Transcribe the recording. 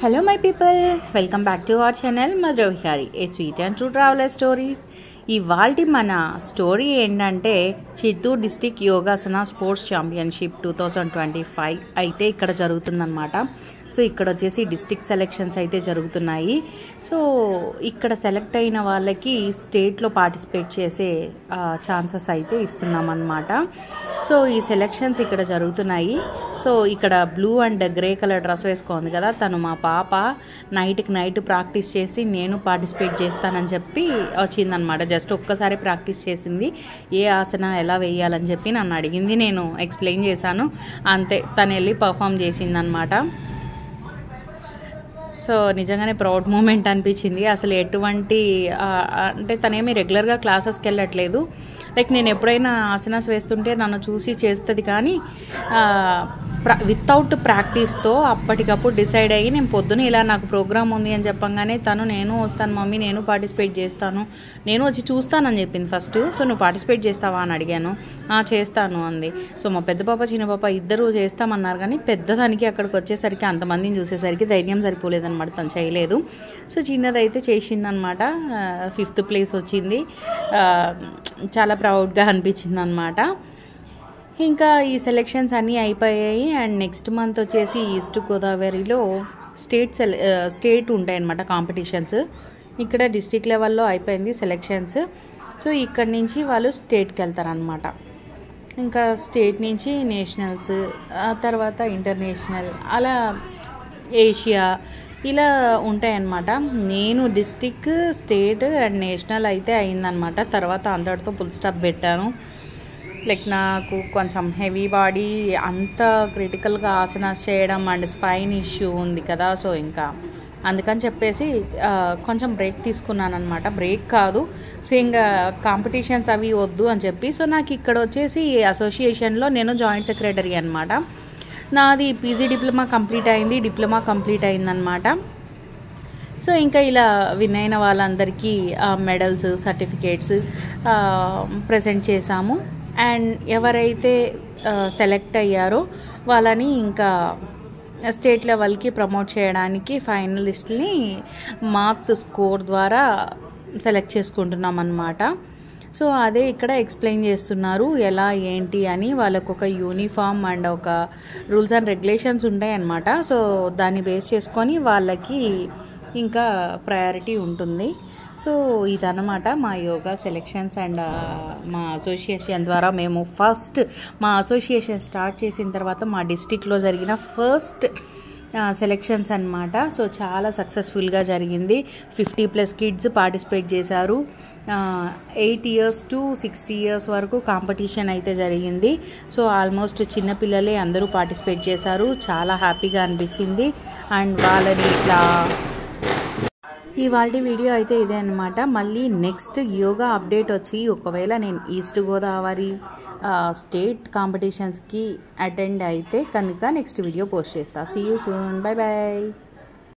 Hello my people, welcome back to our channel Madhura Vihari, a sweet and true traveler stories. ఇవాల్టి మన story ఏంటంటే Chittoor district yogasana sports championship 2025 అయితే ఇక్కడ జరుగుతుందన్నమాట. So ఇక్కడ వచ్చేసి డిస్టిక్ సెలెక్షన్స్ అయితే జరుగుతున్నాయి. సో ఇక్కడ సెలెక్ట్ అయిన వాళ్ళకి స్టేట్లో పార్టిసిపేట్ చేసే ఛాన్సెస్ అయితే ఇస్తున్నామన్నమాట. సో ఈ సెలెక్షన్స్ ఇక్కడ జరుగుతున్నాయి. సో ఇక్కడ blue and grey colour dress వేసుకుంది కదా, తను మా పాప నైట్కి నైట్ ప్రాక్టీస్ చేసి నేను పార్టిసిపేట్ చేస్తానని చెప్పి వచ్చిందనమాట. జస్ట్ ఒక్కసారి ప్రాక్టీస్ చేసింది, ఏ ఆసన ఎలా వేయాలని చెప్పి నన్ను అడిగింది, నేను ఎక్స్ప్లెయిన్ చేశాను, అంతే తను వెళ్ళి పర్ఫామ్ చేసిందనమాట. సో నిజంగానే ప్రౌడ్ మూమెంట్ అనిపించింది. అసలు ఎటువంటి అంటే తనేమి రెగ్యులర్గా క్లాసెస్కి వెళ్ళట్లేదు, లైక్ నేను ఎప్పుడైనా ఆసనాస్ వేస్తుంటే నన్ను చూసి చేస్తుంది, కానీ వితౌట్ ప్రాక్టీస్తో అప్పటికప్పుడు డిసైడ్ అయ్యి నేను పొద్దున ఇలా నాకు ప్రోగ్రామ్ ఉంది అని చెప్పంగానే తను నేను వస్తాను మమ్మీ, నేను పార్టిసిపేట్ చేస్తాను, నేను వచ్చి చూస్తానని చెప్పింది ఫస్ట్. సో నువ్వు పార్టిసిపేట్ చేస్తావా అని అడిగాను, చేస్తాను అంది. సో మా పెద్ద పాప చిన్న పాప ఇద్దరు చేస్తామన్నారు, కానీ పెద్దదానికి అక్కడికి వచ్చేసరికి అంతమందిని చూసేసరికి ధైర్యం సరిపోలేదన్నమాట, తను చేయలేదు. సో చిన్నదైతే చేసిందనమాట, 5th ప్లేస్ వచ్చింది. చాలా ప్రౌడ్గా అనిపించింది అనమాట. ఇంకా ఈ సెలెక్షన్స్ అన్నీ అయిపోయాయి. అండ్ నెక్స్ట్ మంత్ వచ్చేసి ఈస్ట్ గోదావరిలో స్టేట్ ఉంటాయన్నమాట కాంపిటీషన్స్. ఇక్కడ డిస్టిక్ లెవెల్లో అయిపోయింది సెలెక్షన్స్. సో ఇక్కడి నుంచి వాళ్ళు స్టేట్కి వెళ్తారనమాట. ఇంకా స్టేట్ నుంచి నేషనల్స్, తర్వాత ఇంటర్నేషనల్, అలా ఏషియా ఇలా ఉంటాయన్నమాట. నేను డిస్టిక్, స్టేట్ అండ్ నేషనల్ అయితే అయిందనమాట. తర్వాత అందరితో ఫుల్ స్టాప్ పెట్టాను. లైక్ నాకు కొంచెం హెవీ బాడీ, అంత క్రిటికల్గా ఆసనాస్ చేయడం అండ్ స్పైన్ ఇష్యూ ఉంది కదా, సో ఇంకా అందుకని చెప్పేసి కొంచెం బ్రేక్ తీసుకున్నాను అనమాట. బ్రేక్ కాదు, సో ఇంకా కాంపిటీషన్స్ అవి వద్దు అని చెప్పి. సో నాకు ఇక్కడ వచ్చేసి అసోసియేషన్లో నేను జాయింట్ సెక్రటరీ అనమాట. నాది పీజీ డిప్లొమా కంప్లీట్ అయిందనమాట. సో ఇంకా ఇలా విన్ అయిన వాళ్ళందరికీ మెడల్స్, సర్టిఫికేట్స్ ప్రజెంట్ చేశాము. అండ్ ఎవరైతే సెలెక్ట్ అయ్యారో వాళ్ళని ఇంకా స్టేట్ లెవెల్కి ప్రమోట్ చేయడానికి ఫైనలిస్ట్ని మార్క్స్ స్కోర్ ద్వారా సెలెక్ట్ చేసుకుంటున్నాం అన్నమాట. సో అదే ఇక్కడ ఎక్స్ప్లెయిన్ చేస్తున్నారు ఎలా ఏంటి అని. వాళ్ళకు ఒక యూనిఫామ్ అండ్ ఒక రూల్స్ అండ్ రెగ్యులేషన్స్ ఉంటాయన్నమాట. సో దాన్ని బేస్ చేసుకొని వాళ్ళకి ఇంకా ప్రయారిటీ ఉంటుంది. సో ఇదన్నమాట మా యోగా సెలెక్షన్స్ అండ్ మా అసోసియేషన్ ద్వారా మేము ఫస్ట్ మా అసోసియేషన్ స్టార్ట్ చేసిన తర్వాత మా డిస్టిక్లో జరిగిన ఫస్ట్ సెలెక్షన్స్ అన్నమాట. సో చాలా సక్సెస్ఫుల్గా జరిగింది. 50+ కిడ్స్ పార్టిసిపేట్ చేశారు. 8 years to 60 years వరకు కాంపిటీషన్ అయితే జరిగింది. సో ఆల్మోస్ట్ చిన్నపిల్లలే అందరూ పార్టిసిపేట్ చేశారు. చాలా హ్యాపీగా అనిపించింది. అండ్ వాళ్ళని ఇట్లా ఇవాళ వీడియో అయితే ఇదే అనమాట. మళ్ళీ నెక్స్ట్ యోగా అప్డేట్ వచ్చి ఒకవేళ నేను ఈస్ట్ గోదావరి స్టేట్ కాంపిటీషన్స్కి అటెండ్ అయితే కనుక నెక్స్ట్ వీడియో పోస్ట్ చేస్తాను. See you soon, bye bye.